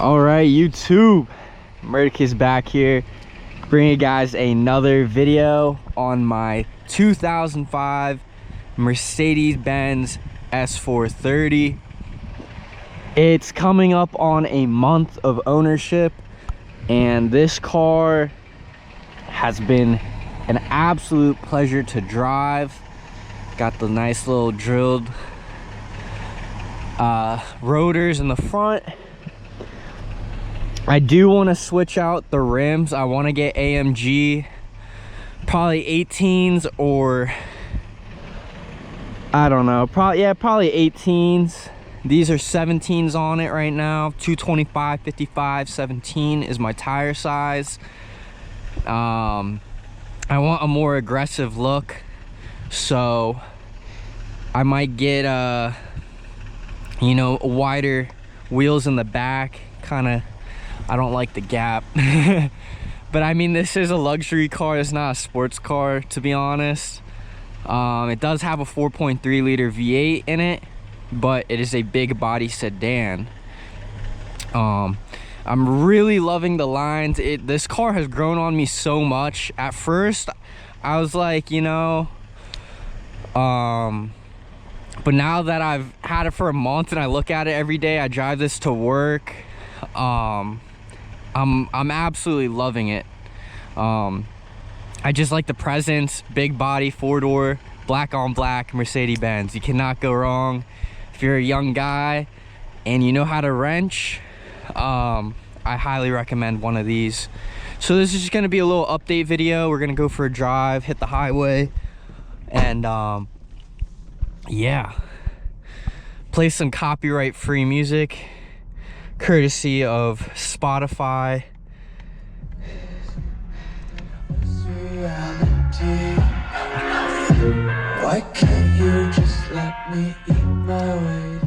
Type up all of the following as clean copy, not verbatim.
All right, YouTube, Murderkiss back here, bringing you guys another video on my 2005 Mercedes-Benz S430. It's coming up on a month of ownership, and this car has been an absolute pleasure to drive. Got the nice little drilled rotors in the front. I do want to switch out the rims. I want to get AMG, probably 18s, or I don't know, probably 18s. These are 17s on it right now. 225, 55, 17 is my tire size. I want a more aggressive look, so I might get wider wheels in the back. Kind of, I don't like the gap. But I mean, this is a luxury car. It's not a sports car, to be honest. It does have a 4.3 liter V8 in it, but it is a big body sedan. I'm really loving the lines. This car has grown on me so much. At first I was like, but now that I've had it for a month and I look at it every day, I drive this to work, I'm absolutely loving it. I just like the presence. Big body, 4-door, black on black Mercedes-Benz. You cannot go wrong. If you're a young guy and you know how to wrench, I highly recommend one of these. So this is just going to be a little update video. We're going to go for a drive, hit the highway, and yeah, play some copyright free music courtesy of Spotify. Why can't you just let me eat my way?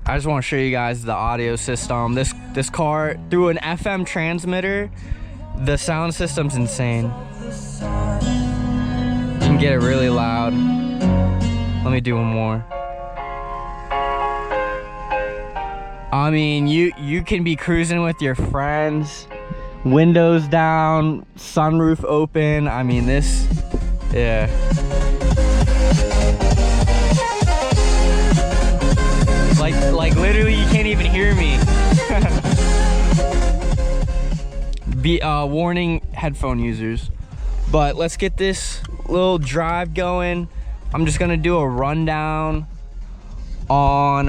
I just want to show you guys the audio system. This car, through an FM transmitter, the sound system's insane. You can get it really loud. Let me do one more. I mean, you can be cruising with your friends, windows down, sunroof open. I mean, this, yeah. Like literally, you can't even hear me. Warning headphone users. But let's get this little drive going. I'm just gonna do a rundown on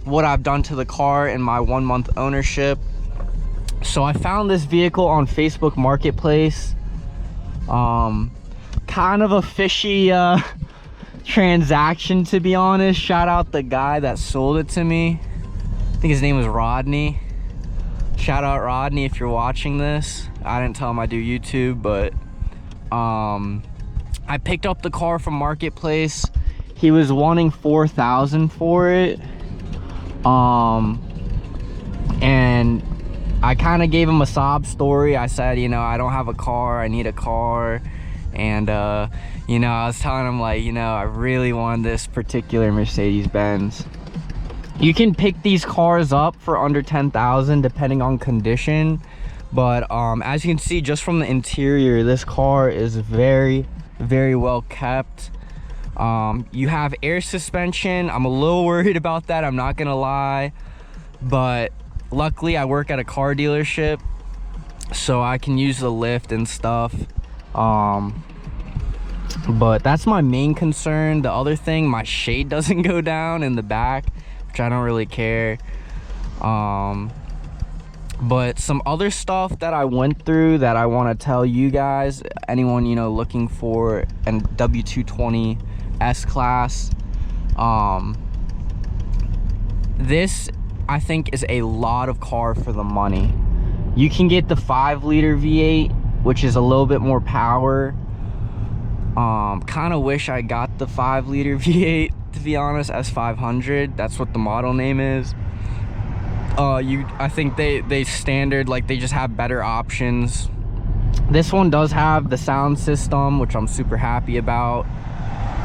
what I've done to the car in my 1 month ownership. So I found this vehicle on Facebook Marketplace. Kind of a fishy transaction, to be honest. Shout out the guy that sold it to me. I think his name was Rodney. Shout out Rodney if you're watching this. I didn't tell him I do YouTube, but I picked up the car from Marketplace. He was wanting $4,000 for it. And I kind of gave him a sob story. I said, I don't have a car, I need a car. And I was telling him, like, I really want this particular Mercedes-Benz. You can pick these cars up for under $10,000 depending on condition, but as you can see just from the interior, this car is very, very well kept. You have air suspension. I'm a little worried about that, I'm not gonna lie, but luckily I work at a car dealership, so I can use the lift and stuff. But that's my main concern. The other thing, my shade doesn't go down in the back, which I don't really care. But some other stuff that I went through that I want to tell you guys, anyone looking for a W220 S-Class, this I think is a lot of car for the money. You can get the 5 liter V8, which is a little bit more power. Kind of wish I got the 5 liter V8, to be honest. S500, that's what the model name is. I think they standard, like, they just have better options. This one does have the sound system, which I'm super happy about.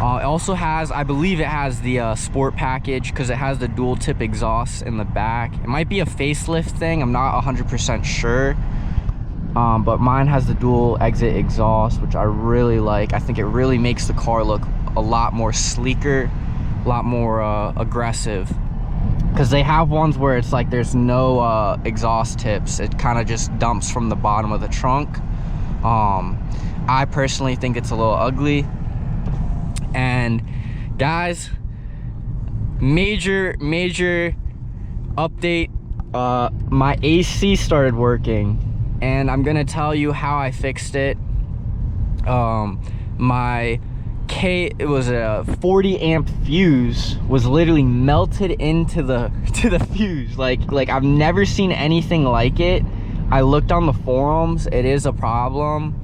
It also has, I believe it has the sport package, because it has the dual tip exhaust in the back. It might be a facelift thing, I'm not 100% sure. But mine has the dual exit exhaust, which I really like. I think it really makes the car look a lot more sleeker, a lot more aggressive. Because they have ones where it's like there's no exhaust tips. It kind of just dumps from the bottom of the trunk. I personally think it's a little ugly. And guys, major update, my AC started working, and I'm gonna tell you how I fixed it. It was a 40 amp fuse was literally melted into the fuse. Like I've never seen anything like it. I looked on the forums, it is a problem.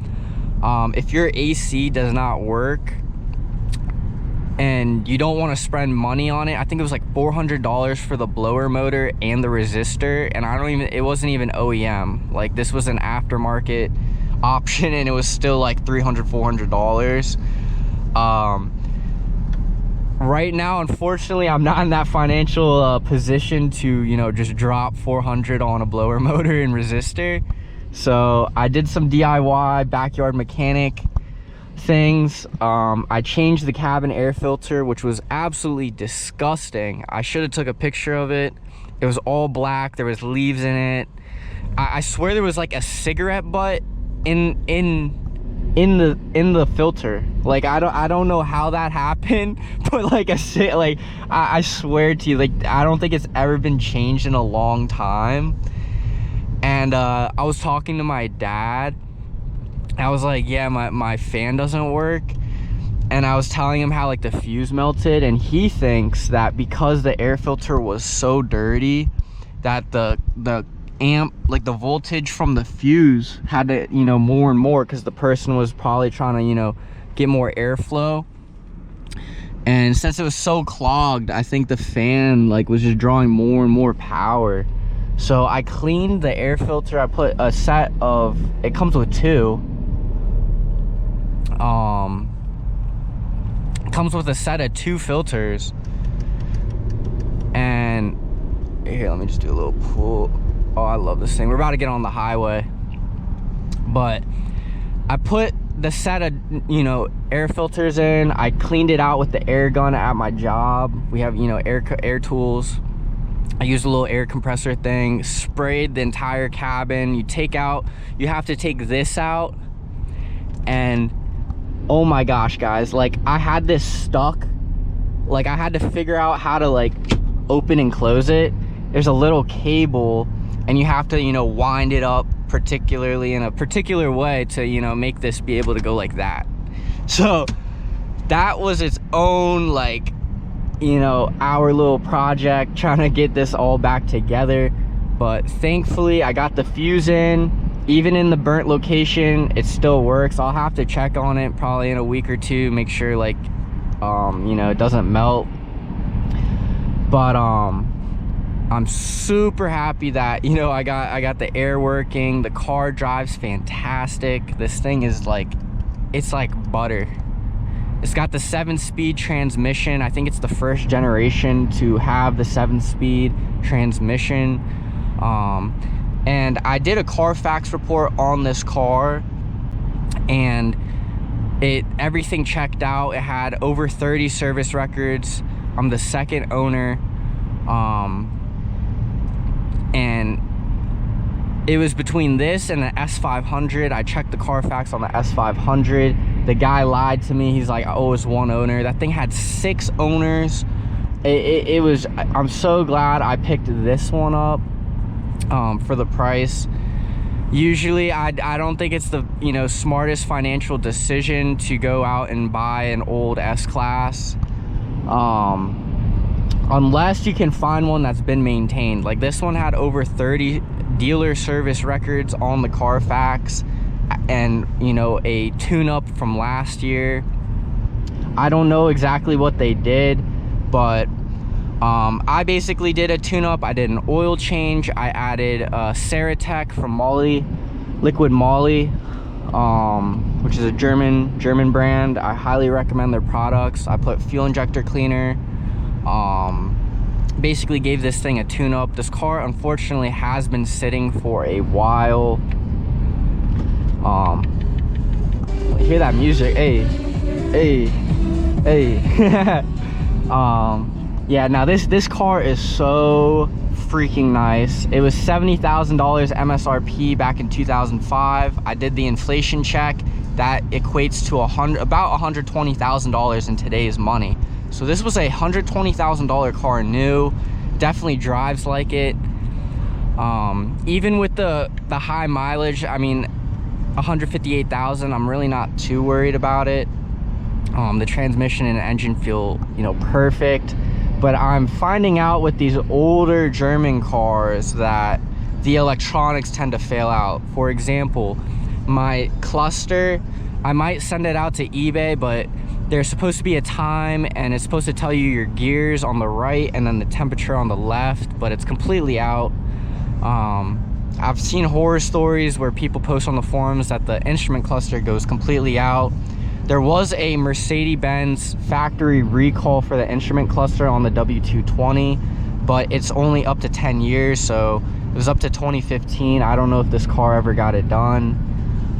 If your AC does not work and you don't want to spend money on it, I think it was like $400 for the blower motor and the resistor, and it wasn't even OEM. Like, this was an aftermarket option, and it was still like $300-400. Right now, unfortunately, I'm not in that financial position to, you know, just drop $400 on a blower motor and resistor. So I did some DIY backyard mechanic things. I changed the cabin air filter, which was absolutely disgusting. I should have took a picture of it. It was all black, there was leaves in it. I swear there was like a cigarette butt in the filter. Like, I don't know how that happened, but like I swear to you, like, I don't think it's ever been changed in a long time. And I was talking to my dad. I was like, yeah, my fan doesn't work. And I was telling him how like the fuse melted, and he thinks that because the air filter was so dirty that the amp, like the voltage from the fuse had to, you know, more and more, because the person was probably trying to, you know, get more airflow. And since it was so clogged, I think the fan like was just drawing more and more power. So I cleaned the air filter. I put a set of, it comes with two. It comes with a set of 2 filters. And here, let me just do a little pull. Oh, I love this thing. We're about to get on the highway. But I put the set of, you know, air filters in. I cleaned it out with the air gun at my job. We have, you know, air tools. I used a little air compressor thing, sprayed the entire cabin. You have to take this out, and oh my gosh, guys, like, I had this stuck. Like, I had to figure out how to like open and close it. There's a little cable, and you have to, you know, wind it up particularly in a particular way to, you know, make this be able to go like that. So that was its own, like, you know, our little project trying to get this all back together. But thankfully I got the fuse in. Even in the burnt location, it still works. I'll have to check on it probably in a week or two, make sure, like, you know, it doesn't melt. But I'm super happy that, you know, I got the air working. The car drives fantastic. This thing is like, it's like butter. It's got the 7-speed transmission. I think it's the first generation to have the 7-speed transmission. And I did a Carfax report on this car, and everything checked out. It had over 30 service records. I'm the second owner. And it was between this and the S500. I checked the Carfax on the S500. The guy lied to me. He's like, oh, it's 1 owner. That thing had 6 owners. It was, I'm so glad I picked this one up for the price. Usually I don't think it's the, you know, smartest financial decision to go out and buy an old S-Class, unless you can find one that's been maintained. Like, this one had over 30 dealer service records on the Carfax, and, you know, a tune-up from last year. I don't know exactly what they did, but I basically did a tune-up. I did an oil change. I added Ceratec from Liquid Moly. which is a German brand. I highly recommend their products. I put fuel injector cleaner. Basically gave this thing a tune-up. This car unfortunately has been sitting for a while. Hear that music? Hey. Yeah, now this car is so freaking nice. It was $70,000 MSRP back in 2005. I did the inflation check. That equates to about $120,000 in today's money. So this was a $120,000 car new. Definitely drives like it. Even with the high mileage, I mean, 158,000, I'm really not too worried about it. The transmission and engine feel, you know, perfect. But I'm finding out with these older German cars that the electronics tend to fail out. For example, my cluster, I might send it out to eBay, but there's supposed to be a time and it's supposed to tell you your gears on the right and then the temperature on the left, but it's completely out. I've seen horror stories where people post on the forums that the instrument cluster goes completely out. There was a Mercedes-Benz factory recall for the instrument cluster on the W220, but it's only up to 10 years, so it was up to 2015. I don't know if this car ever got it done.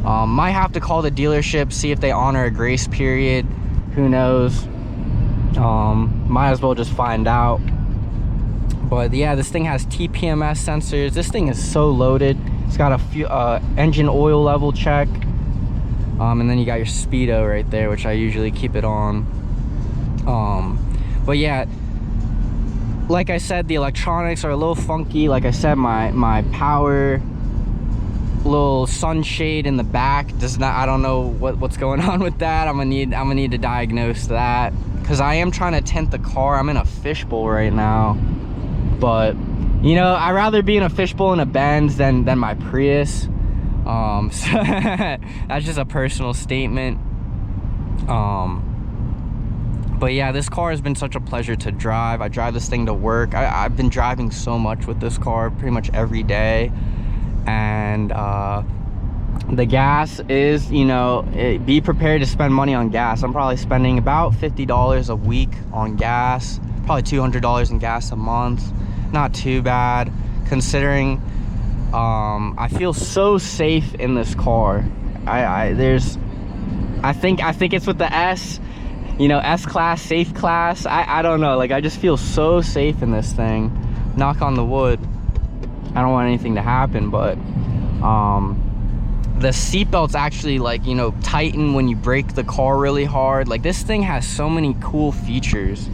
Might have to call the dealership, see if they honor a grace period. Who knows? Might as well just find out. But yeah, this thing has TPMS sensors. This thing is so loaded. It's got a few engine oil level check. And then you got your speedo right there, which I usually keep it on. But yeah, like I said, the electronics are a little funky. Like I said, my power little sunshade in the back does not, I don't know what's going on with that. I'm gonna need to diagnose that, because I am trying to tint the car. I'm in a fishbowl right now, but you know, I'd rather be in a fishbowl in a Benz than my Prius. So that's just a personal statement. But yeah, this car has been such a pleasure to drive. I drive this thing to work. I've been driving so much with this car pretty much every day. And the gas is, you know, be prepared to spend money on gas. I'm probably spending about $50 a week on gas, probably $200 in gas a month. Not too bad considering. I feel so safe in this car. I think it's with the S, you know, S class, safe class. I don't know, like I just feel so safe in this thing. Knock on the wood. I don't want anything to happen, but the seatbelts actually, like, you know, tighten when you brake the car really hard. Like, this thing has so many cool features.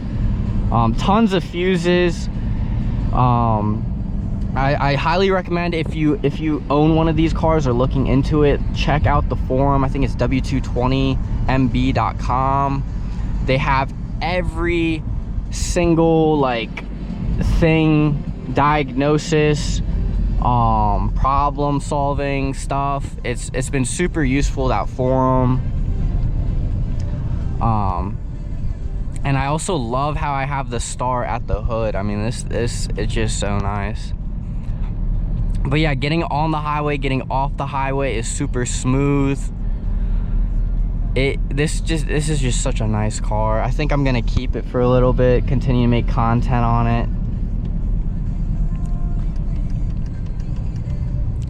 Tons of fuses. I highly recommend, if you own one of these cars or looking into it, check out the forum. I think it's w220mb.com. They have every single like thing, diagnosis, problem solving stuff. It's been super useful, that forum. And I also love how I have the star at the hood. I mean, this it's just so nice. But yeah, getting on the highway, getting off the highway is super smooth. This is just such a nice car. I think I'm gonna keep it for a little bit, continue to make content on it.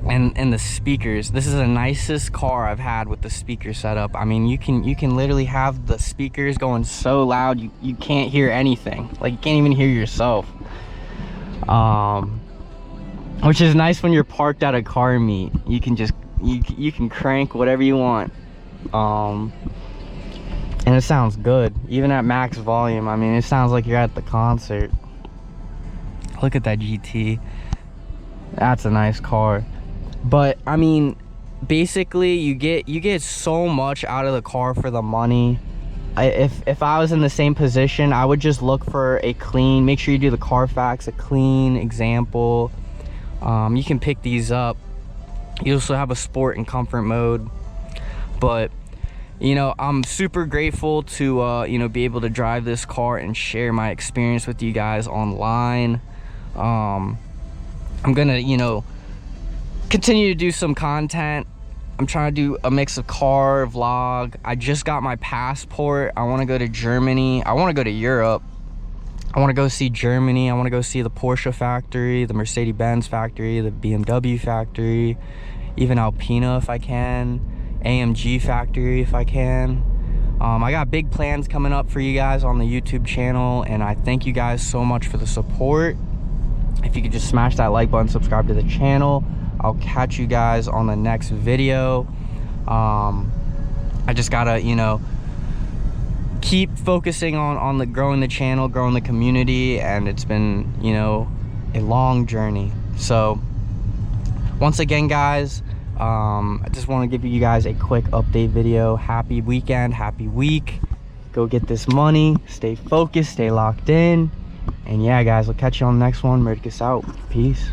And the speakers, this is the nicest car I've had with the speaker setup. I mean, you can literally have the speakers going so loud you can't hear anything. Like, you can't even hear yourself. Which is nice when you're parked at a car meet. You can just you can crank whatever you want. And it sounds good even at max volume. I mean, it sounds like you're at the concert. Look at that GT. That's a nice car. But I mean, basically you get so much out of the car for the money. If I was in the same position, I would just look for a clean, make sure you do the Carfax, a clean example. You can pick these up. You also have a sport and comfort mode. But you know, I'm super grateful to you know, be able to drive this car and share my experience with you guys online. I'm gonna, you know, continue to do some content I'm trying to do a mix of car, vlog. I just got my passport. I want to go to Germany. I want to go to Europe. I want to go see Germany. I want to go see the Porsche factory, the Mercedes-Benz factory, the BMW factory, even Alpina if I can, AMG factory if I can. I got big plans coming up for you guys on the YouTube channel, and I thank you guys so much for the support. If you could just smash that like button, subscribe to the channel. I'll catch you guys on the next video. I just gotta, you know, keep focusing on the growing the channel, growing the community, and it's been, you know, a long journey. So once again, guys, I just want to give you guys a quick update video. Happy weekend, happy week. Go get this money, stay focused, stay locked in, and yeah, guys, I'll catch you on the next one. Mercedes out. Peace.